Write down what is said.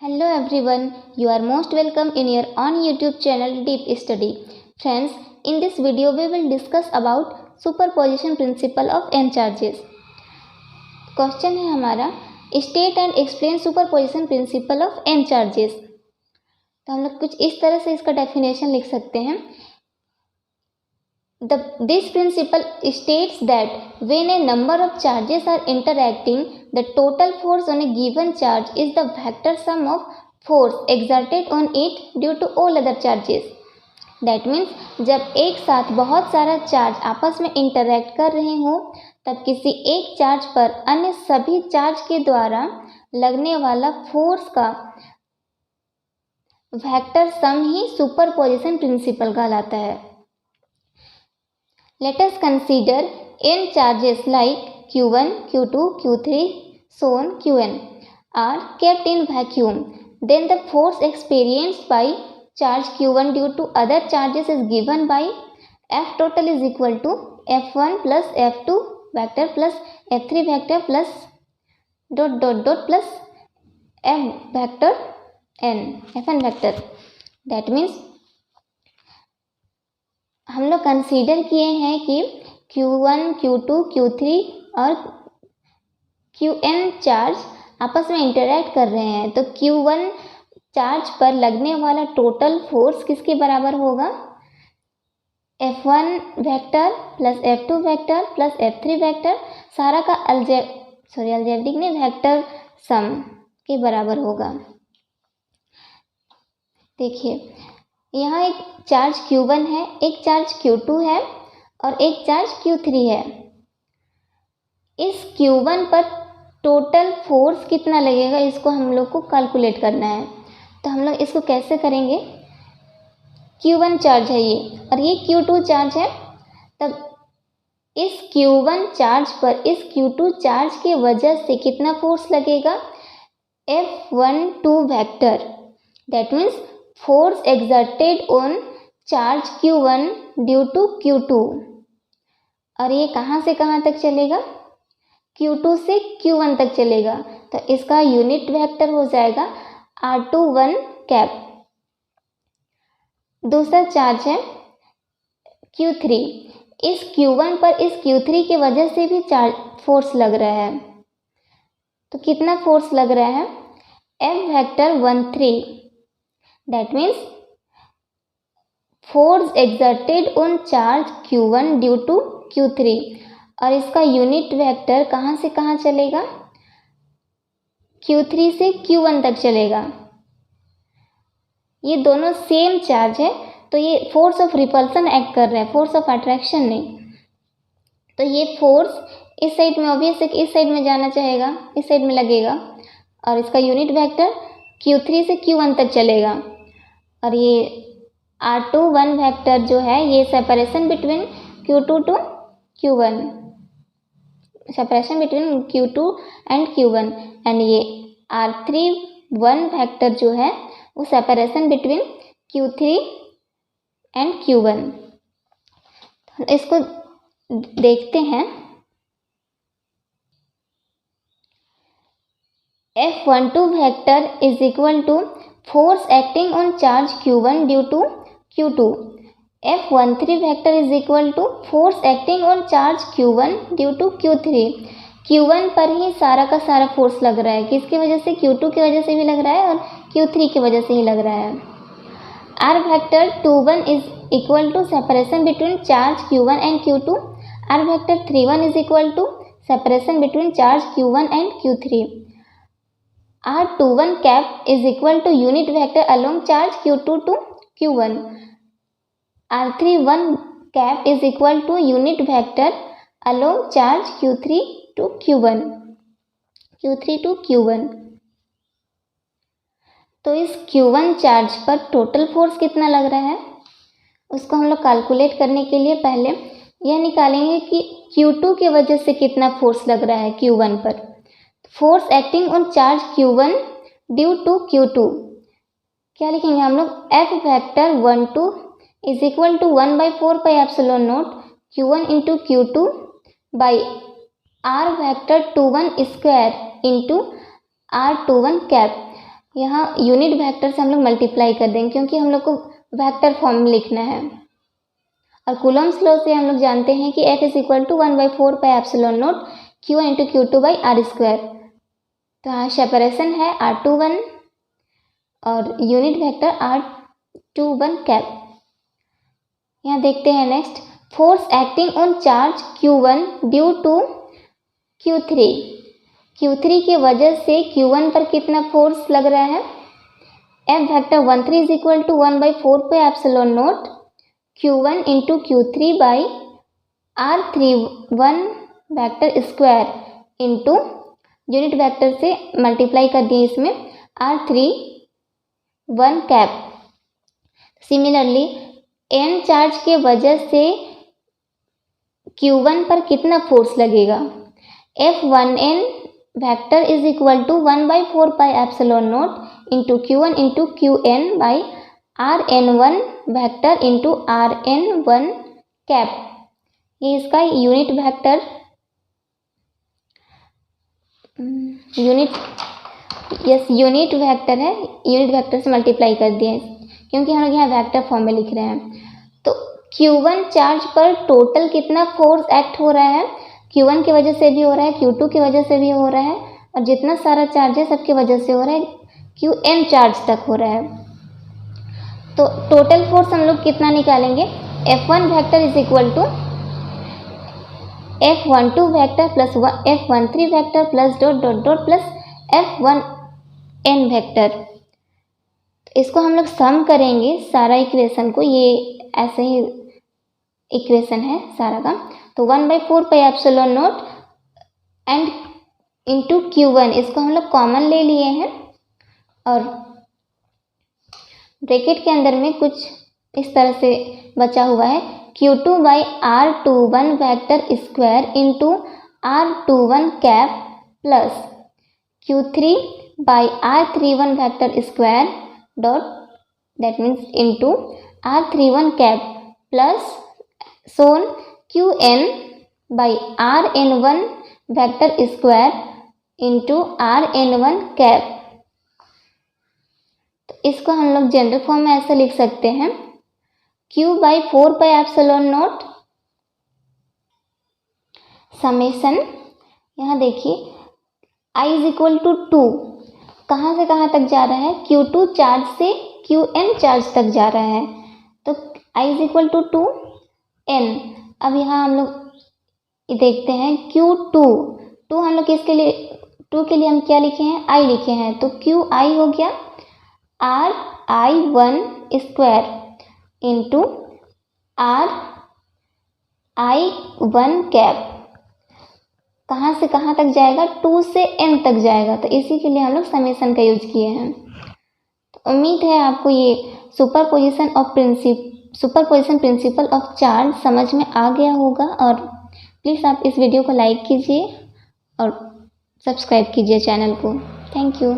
Hello everyone, you are most welcome in your on YouTube channel Deep Study. Friends, in this video we will discuss about superposition principle of n charges. Question है हमारा state and explain superposition principle of n charges. तो हम लोग कुछ इस तरह से इसका डेफिनेशन लिख सकते हैं। This principle states that when a number of charges are interacting, the total force on a given charge is the vector sum of force exerted on it due to all other charges. That means जब एक साथ बहुत सारा charge आपस में interact कर रहे हों तब किसी एक चार्ज पर अन्य सभी चार्ज के द्वारा लगने वाला फोर्स का वेक्टर सम ही सुपरपोजिशन प्रिंसिपल कहलाता है। Let us consider n charges like q1, q2, q3, so on qn are kept in vacuum. Then the force experienced by charge q1 due to other charges is given by F total is equal to F1 plus F2 vector plus F3 vector plus plus F vector n Fn vector. That means हम लोग consider किए हैं कि Q1, Q2, Q3 और Qn charge आपस में interact कर रहे हैं। तो Q1 चार्ज पर लगने वाला टोटल फोर्स किसके बराबर होगा? F1 vector plus F2 vector plus F3 vector सारा का अलजेब्रिक नहीं वेक्टर सम के बराबर होगा। देखिए यहाँ एक चार्ज Q1 है, एक चार्ज Q2 है और एक चार्ज Q3 है। इस Q1 पर टोटल फोर्स कितना लगेगा इसको हम लोग को कैलकुलेट करना है। तो हम लोग इसको कैसे करेंगे? Q1 चार्ज है ये और ये Q2 चार्ज है। तब इस Q1 चार्ज पर इस Q2 चार्ज के वजह से कितना फोर्स लगेगा? F12 vector. That means force exerted on charge q1 due to q2 और ये कहाँ से कहाँ तक चलेगा? q2 से q1 तक चलेगा। तो इसका यूनिट वेक्टर हो जाएगा r21 कैप। दूसरा चार्ज है q3। इस q1 पर इस q3 की वजह से भी चार्ज फोर्स लग रहा है। तो कितना फोर्स लग रहा है? F vector 13। That means force exerted on charge q1 due to q3 और इसका यूनिट वेक्टर कहाँ से कहाँ चलेगा? q3 से q1 तक चलेगा। ये दोनों सेम चार्ज है तो ये फोर्स ऑफ रिपल्सन एक्ट कर रहा है, फोर्स ऑफ अट्रैक्शन नहीं। तो ये फोर्स इस साइड में ऑब्वियस है कि इस साइड में जाना चाहेगा, इस साइड में लगेगा और इसका यूनिट वेक्टर q3 से q1 तक चलेगा। और ये r21 वेक्टर जो है ये separation between q2 to q1, separation between q2 and q1 and ये r31 वेक्टर जो है वो separation between q3 and q1। इसको देखते हैं। F12 vector is equal to force acting on charge q1 due to q2. F13 vector is equal to force acting on charge q1 due to q3. q1 पर ही सारा का सारा force लग रहा है। किसकी वजह से? q2 की वजह से भी लग रहा है और q3 की वजह से ही लग रहा है। r vector 21 is equal to separation between charge q1 and q2. r vector 31 is equal to separation between charge q1 and q3. r21 cap is equal to unit vector along charge q2 to q1. r31 cap is equal to unit vector along charge q3 to q1, q3 to q1। तो इस q1 charge पर total force कितना लग रहा है उसको हम लोग कैलकुलेट करने के लिए पहले यह निकालेंगे कि q2 की वजह से कितना फोर्स लग रहा है q1 पर। Force acting on charge q1 due to q2 क्या लिखेंगे हम लोग? F vector 12 is equal to 1/4 pi epsilon naught q1 into q2 by r vector 21 square into r21 cap. यहाँ यूनिट वेक्टर से हम लोग मल्टीप्लाई कर देंगे क्योंकि हम लोग को वेक्टर फॉर्म में लिखना है। और कूलम्स लॉ से हम लोग जानते हैं कि F is equal to 1/4 pi epsilon naught Q1 × Q2/r²। तो यहाँ सेपरेशन है r21 और यूनिट वेक्टर r21 कैप। यहाँ देखते हैं next, force acting on charge Q1 due to Q3। Q3 की वजह से Q1 पर कितना फोर्स लग रहा है? F vector 13 is equal to 1/4 pi epsilon naught Q1 × Q3/r31 vector square into unit vector से मल्टीप्लाई कर दिए इसमें r31 cap. Similarly n charge के वजह से Q1 पर कितना फोर्स लगेगा? F1n vector is equal to 1/4 pi epsilon naught into Q1 × Qn/rn1 vector into rn1 cap. ये इसका यूनिट वेक्टर यूनिट वेक्टर है। यूनिट वेक्टर से मल्टीप्लाई कर दिए क्योंकि हम लोग यहाँ वेक्टर फॉर्म में लिख रहे हैं। तो Q1 चार्ज पर टोटल कितना फोर्स एक्ट हो रहा है? Q1 की वजह से भी हो रहा है, Q2 की वजह से भी हो रहा है, और जितना सारा चार्ज है सबकी वजह से हो रहा है, Qn चार्ज तक हो रहा है। तो टोटल फोर्स हम लोग कितना निकालेंगे? F1 vector is equal to F12 vector plus F13 vector plus dot dot dot plus F1n vector. इसको हम लोग सम करेंगे सारा इक्वेशन को, ये ऐसे ही इक्वेशन है सारा का। तो 1/4 pi epsilon not and into Q1, इसको हम लोग कॉमन ले लिए हैं और ब्रैकेट के अंदर में कुछ इस तरह से बचा हुआ है, Q2/r21 vector square into r21 cap plus Q3/r31 vector square dot that means into r31 cap plus so on Qn/rn1 vector square into rn1 cap. तो इसको हम लोग जनरल फॉर्म में ऐसे लिख सकते हैं, Q/4 pi epsilon not summation, यहाँ देखिए I इज इक्वल टू 2, कहाँ से कहाँ तक जा रहा है? Q2 चार्ज से Qn चार्ज तक जा रहा है, तो I is equal to 2n। अब यहाँ हम लोग देखते हैं Q2 हम लोग किसके लिए, 2 के लिए हम क्या लिखे हैं? I लिखे हैं, तो QI हो गया r1 square into r1 cap. कहाँ से कहाँ तक जाएगा? 2 से n तक जाएगा, तो इसी के लिए हम लोग समेशन का यूज किए हैं। तो उम्मीद है आपको ये सुपरपोजिशन प्रिंसिपल ऑफ चार्ज समझ में आ गया होगा, और प्लीज़ आप इस वीडियो को लाइक कीजिए और सब्सक्राइब कीजिए चैनल को। Thank you.